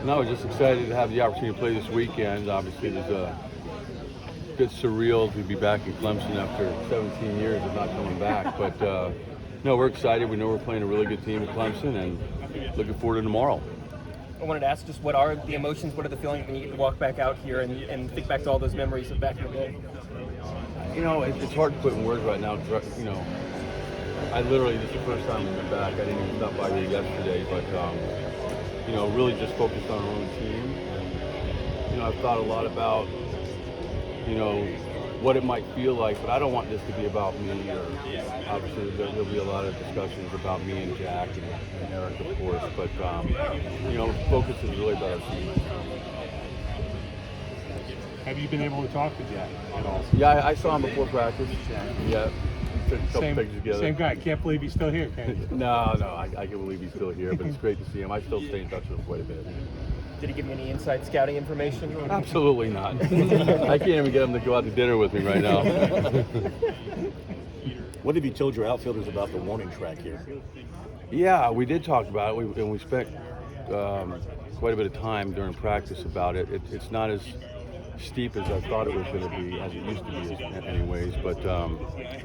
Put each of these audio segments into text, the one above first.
No, just excited to have the opportunity to play this weekend. Obviously, there's a bit surreal to be back in Clemson after 17 years of not coming back. But no, we're excited. We know we're playing a really good team at Clemson, and looking forward to tomorrow. I wanted to ask just what are the emotions, what are the feelings when you get to walk back out here and think back to all those memories of back in the day? You know, it's hard to put in words right now. You know, I literally, this is the first time I've been back. I didn't even stop by here yesterday, but you know, really just focused on our own team. And, you know, I've thought a lot about, you know, what it might feel like, but I don't want this to be about me. Or obviously, there'll be a lot of discussions about me and Jack and Eric, of course. But you know, focus is really about our team. Have you been able to talk to Jack at all? Yeah, I saw him before practice. Yeah, we took a couple Same, pictures together. same guy. Can't believe he's still here, can you? No, I can believe he's still here, but it's great to see him. I still stay in touch with him quite a bit. Did he give you any inside scouting information? Absolutely not. I can't even get him to go out to dinner with me right now. What have you told your outfielders about the warning track here? Yeah, we did talk about it, and we spent quite a bit of time during practice about it. It's not as steep as I thought it was going to be, as it used to be anyways, but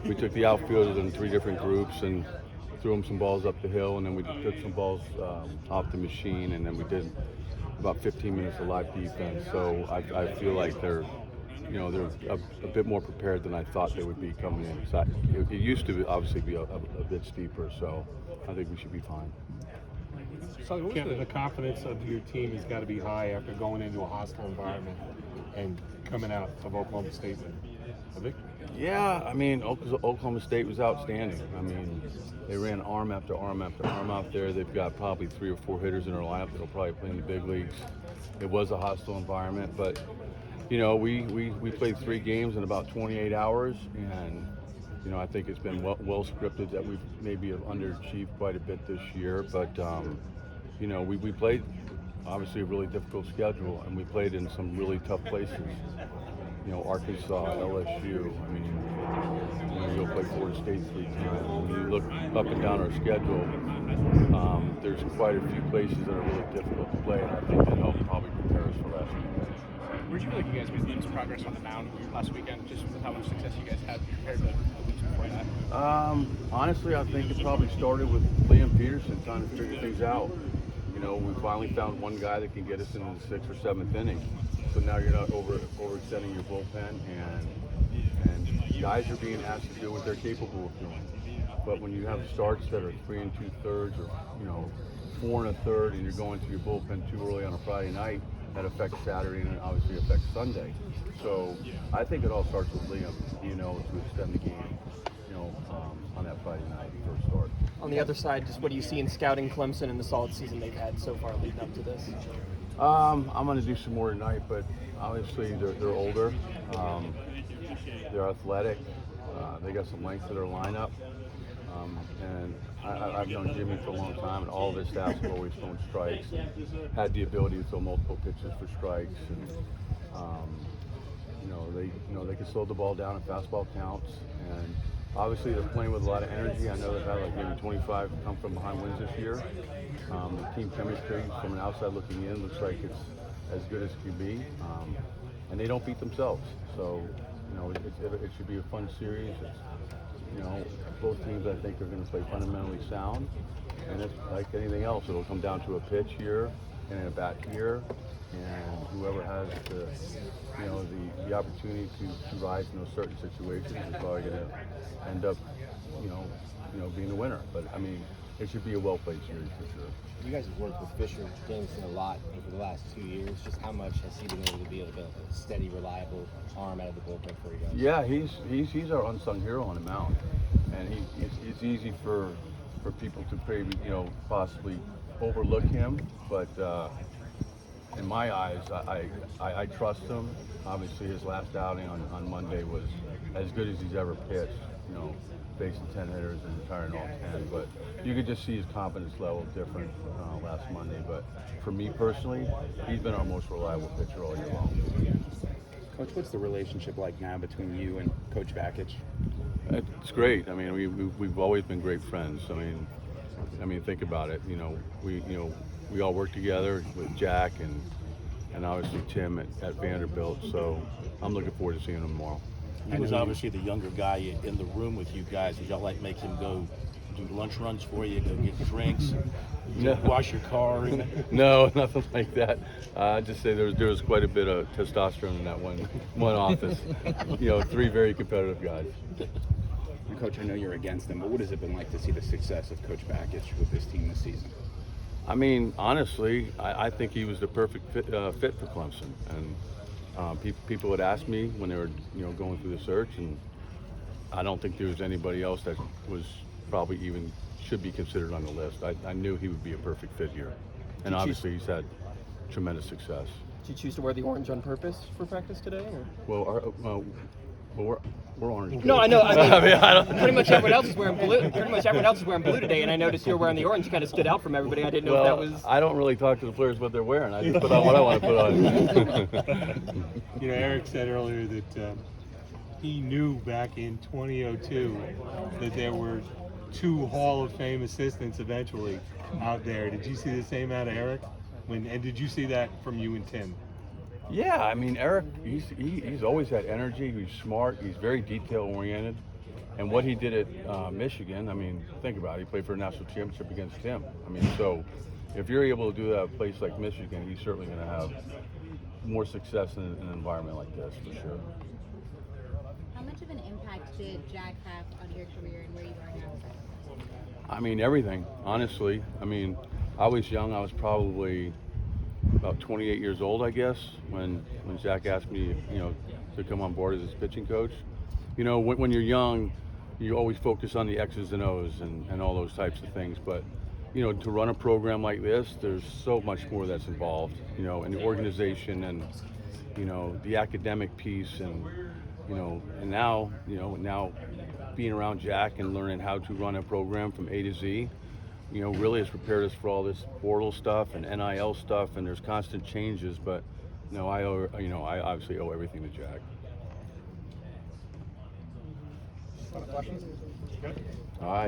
we took the outfielders in 3 different groups and threw them some balls up the hill, and then we took some balls off the machine, and then we did about 15 minutes of live defense. So I feel like they're a bit more prepared than I thought they would be coming in. So it used to obviously be a bit steeper, so I think we should be fine. Kevin, the confidence of your team has got to be high after going into a hostile environment and coming out of Oklahoma State with a victory. Yeah, I mean, Oklahoma State was outstanding. I mean, they ran arm after arm after arm out there. They've got probably 3 or 4 hitters in their lineup that'll probably play in the big leagues. It was a hostile environment, but you know, we played 3 games in about 28 hours, and you know, I think it's been well scripted that we've maybe have underachieved quite a bit this year. But you know, we played obviously a really difficult schedule, and we played in some really tough places. You know, Arkansas, LSU. I mean, you know, you'll play Florida State 3 times. When you look up and down our schedule, there's quite a few places that are really difficult to play, and I think that helped probably prepare us for last weekend. Where do you feel like you guys made the most progress on the mound last weekend, just with how much success you guys had compared to the weeks before that? Honestly, I think it probably started with Liam Peterson trying to figure things out. You know, we finally found one guy that can get us into the 6th or 7th inning. So now you're not overextending your bullpen, and guys are being asked to do what they're capable of doing. But when you have starts that are 3 2/3 or, you know, 4 1/3, and you're going to your bullpen too early on a Friday night, that affects Saturday and it obviously affects Sunday. So I think it all starts with Liam, you know, to extend the game, you know, on that Friday night first start. On the other side, just what do you see in scouting Clemson and the solid season they've had so far leading up to this? I'm going to do some more tonight, but obviously they're older, they're athletic, they got some length to their lineup, and I've known Jimmy for a long time, and all of his staffs have always thrown strikes, and had the ability to throw multiple pitches for strikes, and they can slow the ball down if fastball counts, and obviously they're playing with a lot of energy. I know they've had like maybe 25 come from behind wins this year. The team chemistry from an outside looking in looks like it's as good as it can be, and they don't beat themselves. So, you know, it should be a fun series. It's, you know, both teams I think are going to play fundamentally sound, and it's like anything else. It'll come down to a pitch here and a bat here, and whoever has the opportunity to rise in those certain situations is probably going to end up, you know, being the winner. But I mean, it should be a well-played series for sure. You guys have worked with Fisher Jameson a lot over the last 2 years. Just how much has he been able to be a steady, reliable arm out of the bullpen for you guys? Yeah, he's our unsung hero on the mound, and it's easy for people to maybe, you know, possibly overlook him, but in my eyes, I trust him. Obviously, his last outing on Monday was as good as he's ever pitched. You know, facing 10 hitters and retiring all 10, but you could just see his confidence level different last Monday. But for me personally, he's been our most reliable pitcher all year long. Coach, what's the relationship like now between you and Coach Bakich? It's great. I mean, we've always been great friends. I mean, think about it. You know, we all work together with Jack and obviously Tim at Vanderbilt. So I'm looking forward to seeing him tomorrow. He was obviously the younger guy in the room with you guys. Did y'all like make him go do lunch runs for you, go get drinks, No. wash your car? No, nothing like that. I just say there was quite a bit of testosterone in that one office. 3 very competitive guys. And Coach, I know you're against them, but what has it been like to see the success of Coach Bakich with this team this season? I mean, honestly, I think he was the perfect fit for Clemson. And people had asked me when they were going through the search, and I don't think there was anybody else that was probably even should be considered on the list. I knew he would be a perfect fit here, and obviously he's had tremendous success. Did you choose to wear the orange on purpose for practice today? Or? Well, we're orange. No, I know. I mean, I mean, I don't. pretty much everyone else is wearing blue. Pretty much everyone else is wearing blue today, and I noticed you're wearing the orange. You kind of stood out from everybody. I didn't know if that was. I don't really talk to the players what they're wearing. I just put on what I want to put on. Eric said earlier that he knew back in 2002 that there were 2 Hall of Fame assistants eventually out there. Did you see the same out of Eric? And did you see that from you and Tim? Yeah, I mean, Eric, he's always had energy. He's smart. He's very detail-oriented. And what he did at Michigan, I mean, think about it. He played for a national championship against Tim. I mean, so if you're able to do that at a place like Michigan, he's certainly going to have more success in an environment like this, for sure. How much of an impact did Jack have on your career and where you are now? I mean, everything, honestly. I mean, I was young. I was probably about 28 years old, I guess, when Jack asked me, to come on board as his pitching coach. When you're young, you always focus on the X's and O's and all those types of things. But, to run a program like this, there's so much more that's involved, in the organization and, the academic piece and now being around Jack and learning how to run a program from A to Z, really has prepared us for all this portal stuff and NIL stuff, and there's constant changes. But I obviously owe everything to Jack. All right.